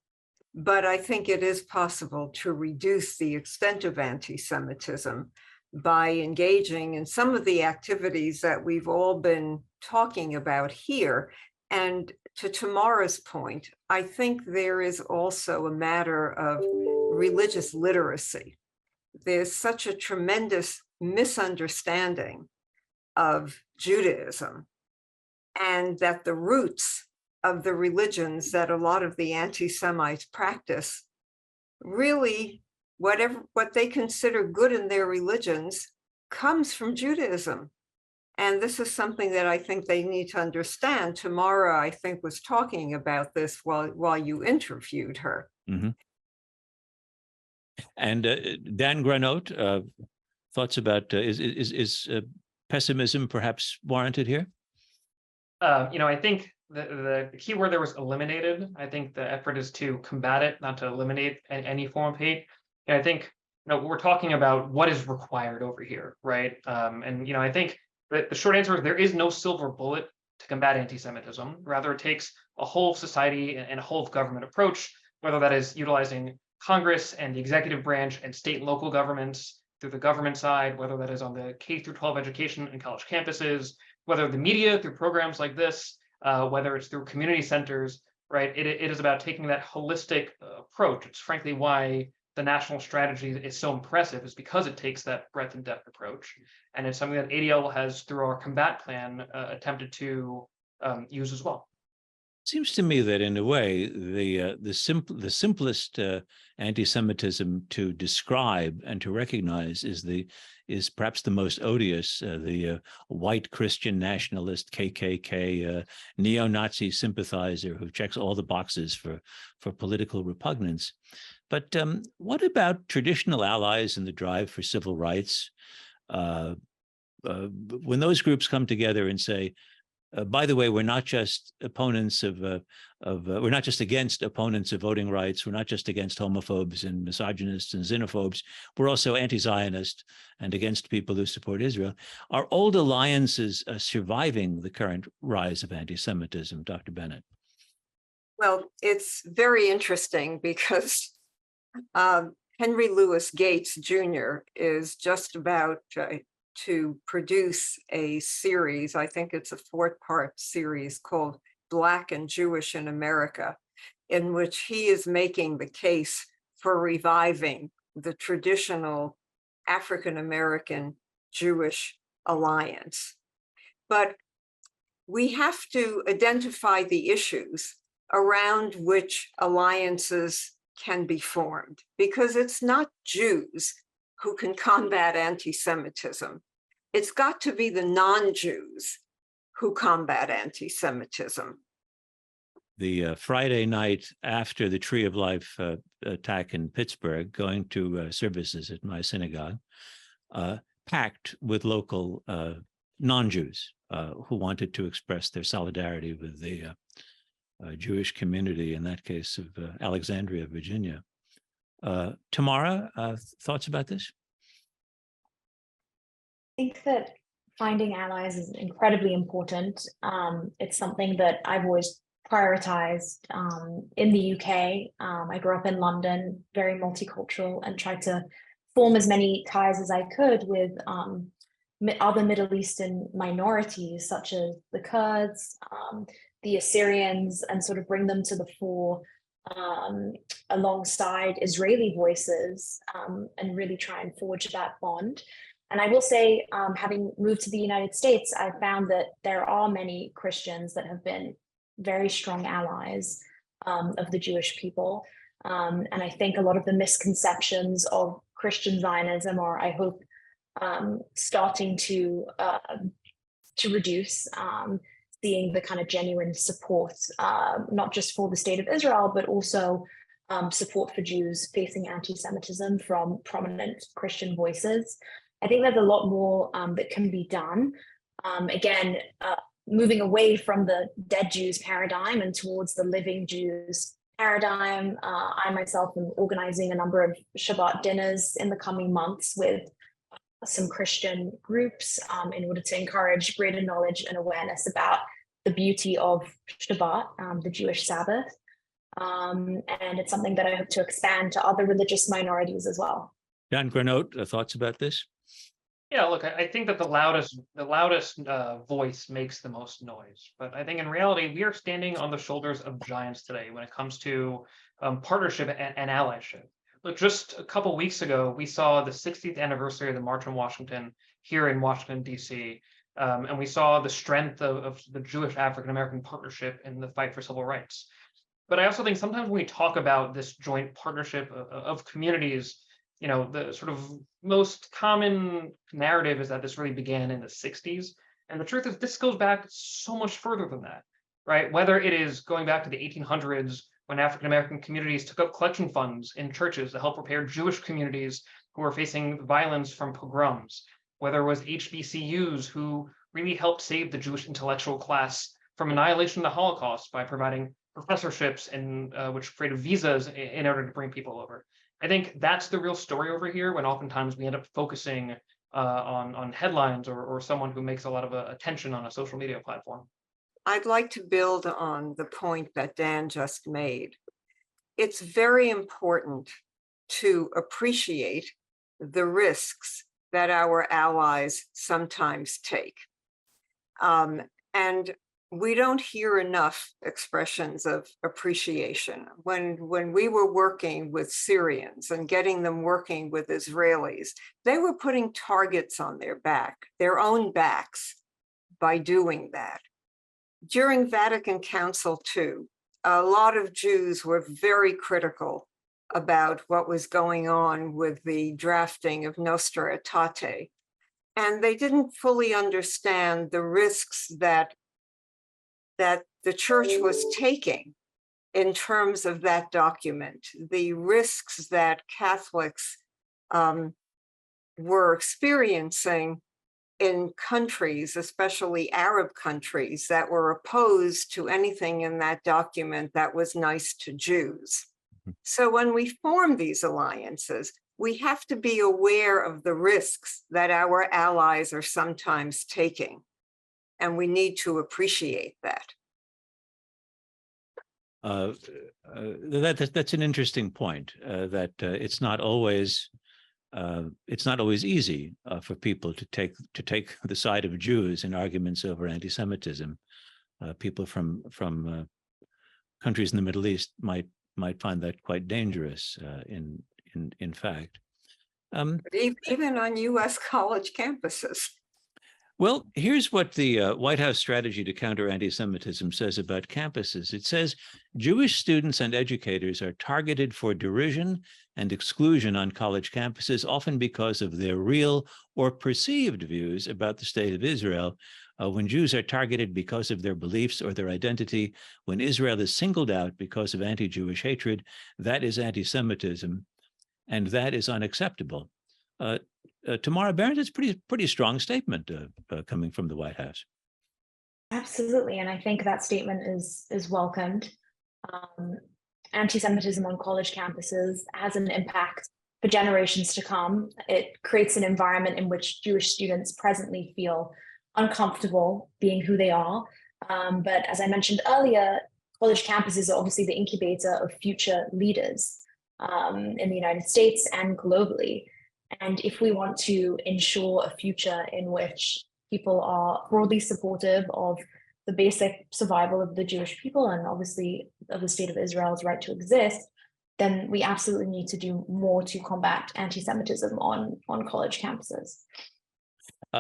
but I think it is possible to reduce the extent of anti-Semitism by engaging in some of the activities that we've all been talking about here. And to Tamara's point, I think there is also a matter of religious literacy. There's such a tremendous misunderstanding of Judaism, and that the roots of the religions that a lot of the anti-Semites practice, really what they consider good in their religions comes from Judaism. And this is something that I think they need to understand. Tamara, I think, was talking about this while you interviewed her. Mm-hmm. And Dan Granot, thoughts about is pessimism perhaps warranted here? I think the key word there was eliminated. I think the effort is to combat it, not to eliminate any form of hate. And I think we're talking about what is required over here, right? And I think the short answer is there is no silver bullet to combat anti-Semitism. Rather, it takes a whole of society and a whole of government approach, whether that is utilizing Congress and the executive branch and state and local governments through the government side, whether that is on the K through 12 education and college campuses, whether the media through programs like this, whether it's through community centers, right? It is about taking that holistic approach. It's frankly why the national strategy is so impressive, is because it takes that breadth and depth approach. And it's something that ADL has, through our combat plan, attempted to use as well. Seems to me that in a way, the simplest anti-Semitism to describe and to recognize is perhaps the most odious, the white Christian nationalist KKK neo-Nazi sympathizer who checks all the boxes for political repugnance. But what about traditional allies in the drive for civil rights? When those groups come together and say, by the way, we're not just opponents we're not just against opponents of voting rights. We're not just against homophobes and misogynists and xenophobes. We're also anti-Zionist and against people who support Israel. Are old alliances surviving the current rise of anti-Semitism, Dr. Bennett? Well, it's very interesting because Henry Louis Gates Jr. is just about to produce a series. I think it's a 4-part series called Black and Jewish in America, in which he is making the case for reviving the traditional African-American Jewish alliance. But we have to identify the issues around which alliances can be formed, because it's not Jews who can combat anti-Semitism. It's got to be the non-Jews who combat anti-Semitism. The Friday night after the Tree of Life attack in Pittsburgh, going to services at my synagogue, packed with local non-Jews who wanted to express their solidarity with the Jewish community, in that case of Alexandria, Virginia. Tamara, thoughts about this? I think that finding allies is incredibly important. It's something that I've always prioritized in the UK. I grew up in London, very multicultural, and tried to form as many ties as I could with other Middle Eastern minorities, such as the Kurds, the Assyrians, and sort of bring them to the fore alongside Israeli voices and really try and forge that bond. And I will say, having moved to the United States, I found that there are many Christians that have been very strong allies of the Jewish people. And I think a lot of the misconceptions of Christian Zionism are, I hope, starting to reduce. seeing the kind of genuine support, not just for the state of Israel, but also support for Jews facing anti-Semitism from prominent Christian voices. I think there's a lot more that can be done. Again, moving away from the dead Jews paradigm and towards the living Jews paradigm. I myself am organizing a number of Shabbat dinners in the coming months with some Christian groups in order to encourage greater knowledge and awareness about the beauty of Shabbat, the Jewish Sabbath. And it's something that I hope to expand to other religious minorities as well. John Granot, thoughts about this? Yeah, look, I think that the loudest voice makes the most noise. But I think in reality, we are standing on the shoulders of giants today when it comes to partnership and allyship. Look, just a couple weeks ago, we saw the 60th anniversary of the March on Washington here in Washington, D.C. And we saw the strength of the Jewish African-American partnership in the fight for civil rights. But I also think sometimes when we talk about this joint partnership of communities, you know, the sort of most common narrative is that this really began in the 60s. And the truth is this goes back so much further than that, right? Whether it is going back to the 1800s when African-American communities took up collection funds in churches to help prepare Jewish communities who were facing violence from pogroms, whether it was HBCUs who really helped save the Jewish intellectual class from annihilation of the Holocaust by providing professorships and which created visas in order to bring people over. I think that's the real story over here, when oftentimes we end up focusing on headlines or someone who makes a lot of attention on a social media platform. I'd like to build on the point that Dan just made. It's very important to appreciate the risks that our allies sometimes take. And we don't hear enough expressions of appreciation. When we were working with Syrians and getting them working with Israelis, they were putting targets on their back, their own backs, by doing that. During Vatican Council II, a lot of Jews were very critical about what was going on with the drafting of Nostra Aetate. And they didn't fully understand the risks that the church was taking in terms of that document, the risks that Catholics were experiencing in countries, especially Arab countries, that were opposed to anything in that document that was nice to Jews. So when we form these alliances, we have to be aware of the risks that our allies are sometimes taking, and we need to appreciate that. That's an interesting point. That it's not always easy for people to take the side of Jews in arguments over anti-Semitism. People from countries in the Middle East might find that quite dangerous. In fact, even on U.S. college campuses. Well, here's what the White House strategy to counter anti-Semitism says about campuses. It says Jewish students and educators are targeted for derision and exclusion on college campuses, often because of their real or perceived views about the state of Israel. When Jews are targeted because of their beliefs or their identity, when Israel is singled out because of anti-Jewish hatred, that is anti-Semitism, and that is unacceptable. Tamara Berens, it's pretty strong statement coming from the White House. Absolutely, and I think that statement is welcomed. Anti-Semitism on college campuses has an impact for generations to come. It creates an environment in which Jewish students presently feel uncomfortable being who they are. But as I mentioned earlier, college campuses are obviously the incubator of future leaders in the United States and globally. And if we want to ensure a future in which people are broadly supportive of the basic survival of the Jewish people and obviously of the state of Israel's right to exist, then we absolutely need to do more to combat anti-Semitism on college campuses.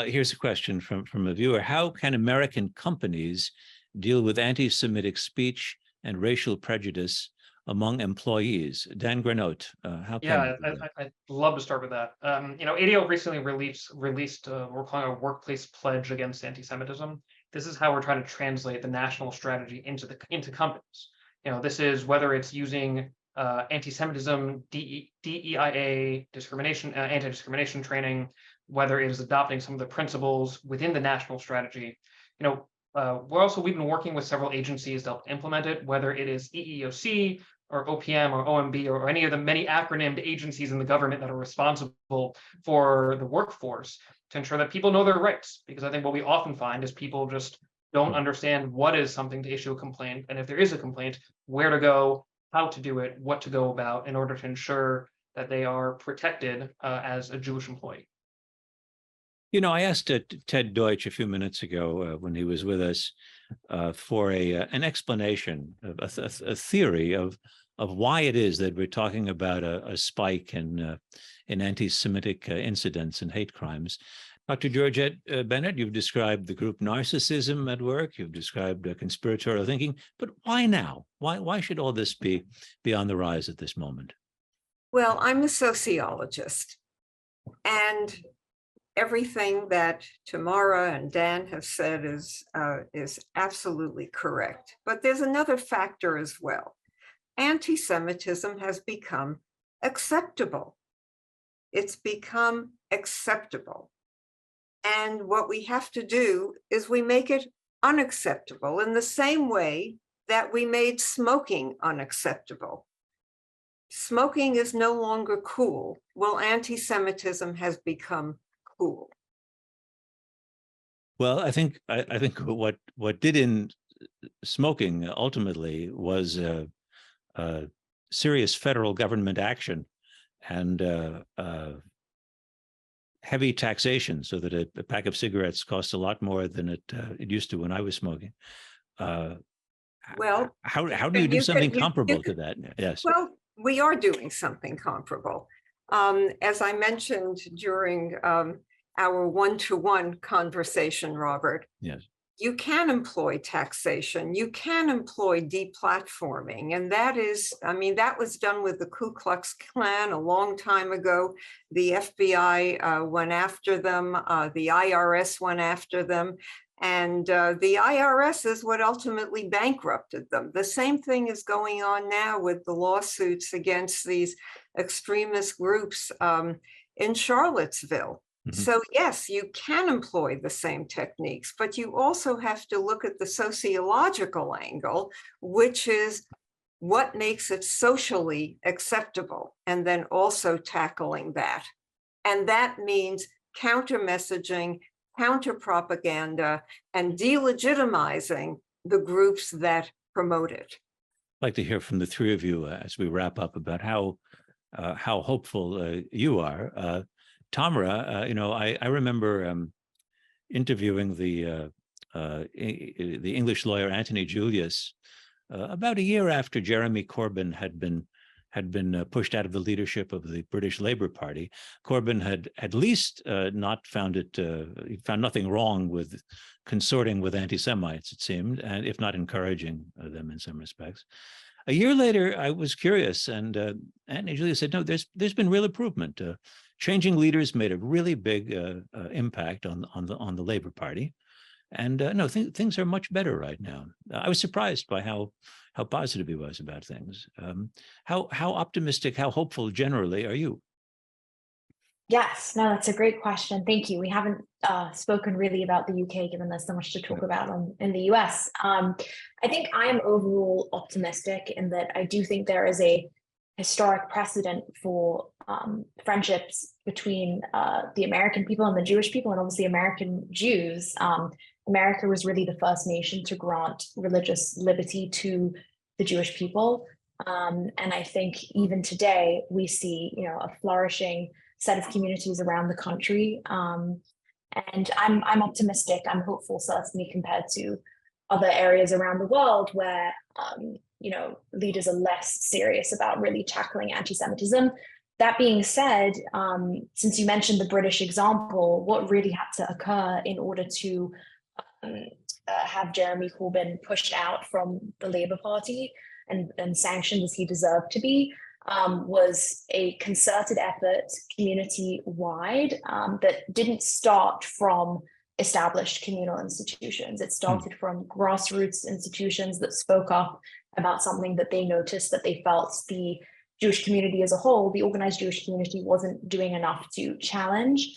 Here's a question from a viewer. How can American companies deal with anti-Semitic speech and racial prejudice among employees? Dan Granot, how can? Yeah, I'd love to start with that. ADL recently released we're calling a workplace pledge against anti-Semitism. this is how we're trying to translate the national strategy into companies. This is whether it's using anti-Semitism, DEIA, discrimination, anti-discrimination training, whether it is adopting some of the principles within the national strategy. We've been working with several agencies to help implement it, whether it is EEOC or OPM or OMB or any of the many acronymed agencies in the government that are responsible for the workforce, to ensure that people know their rights. Because I think what we often find is people just don't understand what is something to issue a complaint, and if there is a complaint, where to go, how to do it, what to go about in order to ensure that they are protected as a Jewish employee. I asked Ted Deutch a few minutes ago when he was with us for an explanation, a theory of why it is that we're talking about a spike in anti-Semitic incidents and hate crimes. Dr. Georgette Bennett, you've described the group narcissism at work. You've described conspiratorial thinking, but why now? Why should all this be on the rise at this moment? Well, I'm a sociologist, and everything that Tamara and Dan have said is absolutely correct. But there's another factor as well. Anti-Semitism has become acceptable. It's become acceptable. And what we have to do is we make it unacceptable in the same way that we made smoking unacceptable. Smoking is no longer cool. Well, anti-Semitism has become cool. Well, I think what did in smoking ultimately was serious federal government action and heavy taxation, so that a pack of cigarettes costs a lot more than it used to when I was smoking. Well, how do you do something comparable to that? Yes. Well, we are doing something comparable. As I mentioned during our one-to-one conversation, Robert, yes, you can employ taxation, you can employ deplatforming, and that was done with the Ku Klux Klan a long time ago. The FBI went after them, the IRS went after them, and the IRS is what ultimately bankrupted them. The same thing is going on now with the lawsuits against these extremist groups in Charlottesville. Mm-hmm. So yes, you can employ the same techniques, but you also have to look at the sociological angle, which is what makes it socially acceptable, and then also tackling that. And that means counter-messaging, counter-propaganda, and delegitimizing the groups that promote it. I'd like to hear from the three of you as we wrap up about how hopeful you are. Tamara, I remember interviewing the English lawyer Anthony Julius about a year after Jeremy Corbyn had been pushed out of the leadership of the British Labour Party. Corbyn had at least not found he found nothing wrong with consorting with anti-Semites, it seemed, and if not encouraging them in some respects. A year later, I was curious, and Anthony Julius said, no, there's been real improvement. Changing leaders made a really big impact on the Labour Party, and things are much better right now. I was surprised by how positive he was about things. How optimistic, how hopeful generally are you? Yes, no, that's a great question. Thank you. We haven't spoken really about the UK, given there's so much to talk about in the US. I think I am overall optimistic in that I do think there is a historic precedent for friendships between the American people and the Jewish people, and obviously American Jews. America was really the first nation to grant religious liberty to the Jewish people. And I think even today we see, a flourishing set of communities around the country. And I'm optimistic, I'm hopeful, certainly compared to other areas around the world where, leaders are less serious about really tackling anti-Semitism. That being said, since you mentioned the British example, what really had to occur in order to have Jeremy Corbyn pushed out from the Labour Party and sanctioned as he deserved to be, was a concerted effort community-wide that didn't start from established communal institutions. It started from grassroots institutions that spoke up about something that they noticed, that they felt the Jewish community as a whole, the organized Jewish community, wasn't doing enough to challenge.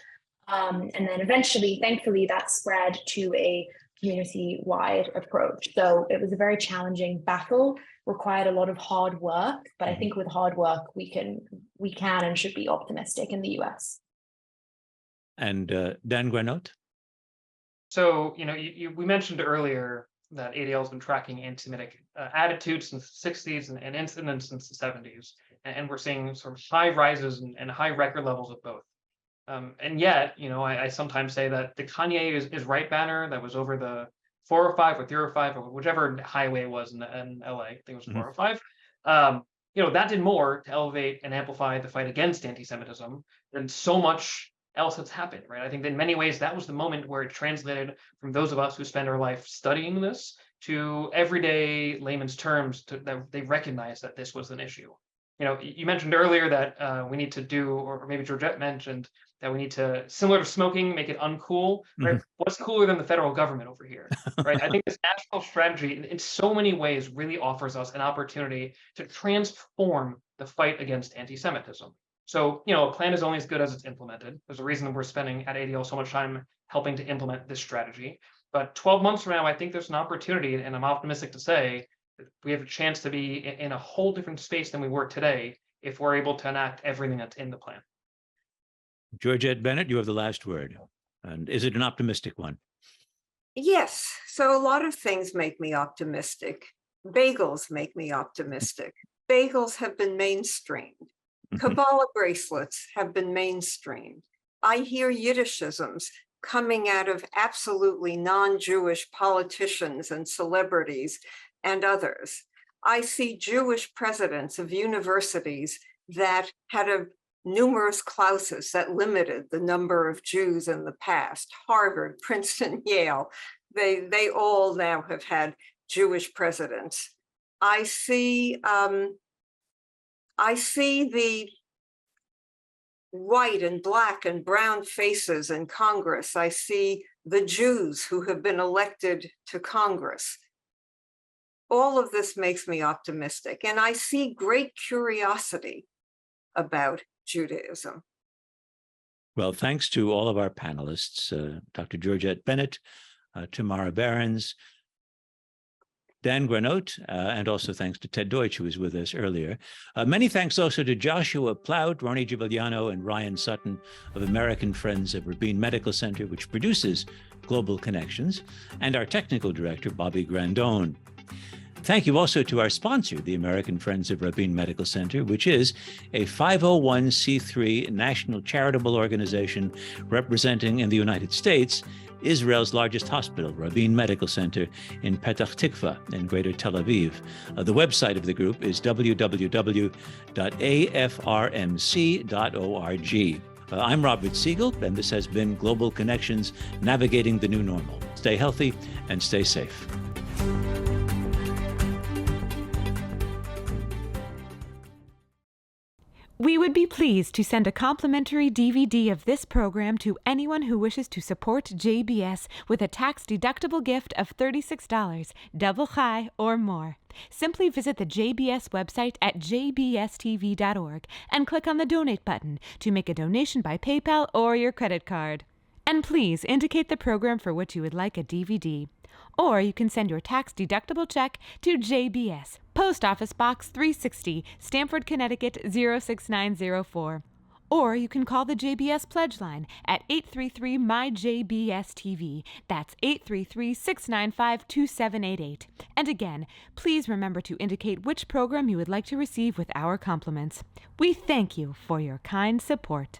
And then eventually, thankfully, that spread to a community-wide approach. So it was a very challenging battle, required a lot of hard work, but I think with hard work, we can and should be optimistic in the US. And Dan Granot? So, we mentioned earlier that ADL has been tracking anti-Semitic attitudes since the 60s and incidents since the 70s. And we're seeing sort of high rises and high record levels of both. And yet, I sometimes say that the Kanye is right banner that was over the 405 or 305 or whichever highway it was in LA, I think it was 405. That did more to elevate and amplify the fight against anti-Semitism than so much else that's happened, right? I think in many ways that was the moment where it translated from those of us who spend our life studying this to everyday layman's terms that they recognize that this was an issue. You mentioned earlier that we need to do, or maybe Georgette mentioned that we need to, similar to smoking, make it uncool, right? What's cooler than the federal government over here, right? I think this national strategy in so many ways really offers us an opportunity to transform the fight against anti-Semitism. So, a plan is only as good as it's implemented. There's a reason we're spending at ADL so much time helping to implement this strategy. But 12 months from now, I think there's an opportunity, and I'm optimistic to say that we have a chance to be in a whole different space than we were today if we're able to enact everything that's in the plan. Georgette Bennett, you have the last word. And is it an optimistic one? Yes. So a lot of things make me optimistic. Bagels make me optimistic. Bagels have been mainstreamed. Kabbalah bracelets have been mainstreamed. I hear Yiddishisms coming out of absolutely non-Jewish politicians and celebrities and others. I see Jewish presidents of universities that had numerous clauses that limited the number of Jews in the past. Harvard, Princeton, Yale, they all now have had Jewish presidents. I see the white and black and brown faces in Congress. I see the Jews who have been elected to Congress. All of this makes me optimistic. And I see great curiosity about Judaism. Well, thanks to all of our panelists, Dr. Georgette Bennett, Tamara Berens, Dan Granot, and also thanks to Ted Deutch, who was with us earlier. Many thanks also to Joshua Plout, Ronnie Giuliano, and Ryan Sutton of American Friends of Rabin Medical Center, which produces Global Connections, and our technical director, Bobby Grandone. Thank you also to our sponsor, the American Friends of Rabin Medical Center, which is a 501c3 national charitable organization representing in the United States Israel's largest hospital, Rabin Medical Center in Petach Tikva in Greater Tel Aviv. The website of the group is www.afrmc.org. I'm Robert Siegel, and this has been Global Connections, Navigating the New Normal. Stay healthy and stay safe. We would be pleased to send a complimentary DVD of this program to anyone who wishes to support JBS with a tax-deductible gift of $36, double chai or more. Simply visit the JBS website at jbstv.org and click on the Donate button to make a donation by PayPal or your credit card. And please indicate the program for which you would like a DVD. Or you can send your tax-deductible check to JBS, Post Office Box 360, Stamford, Connecticut 06904. Or you can call the JBS Pledge Line at 833-MY-JBS-TV. That's 833-695-2788. And again, please remember to indicate which program you would like to receive with our compliments. We thank you for your kind support.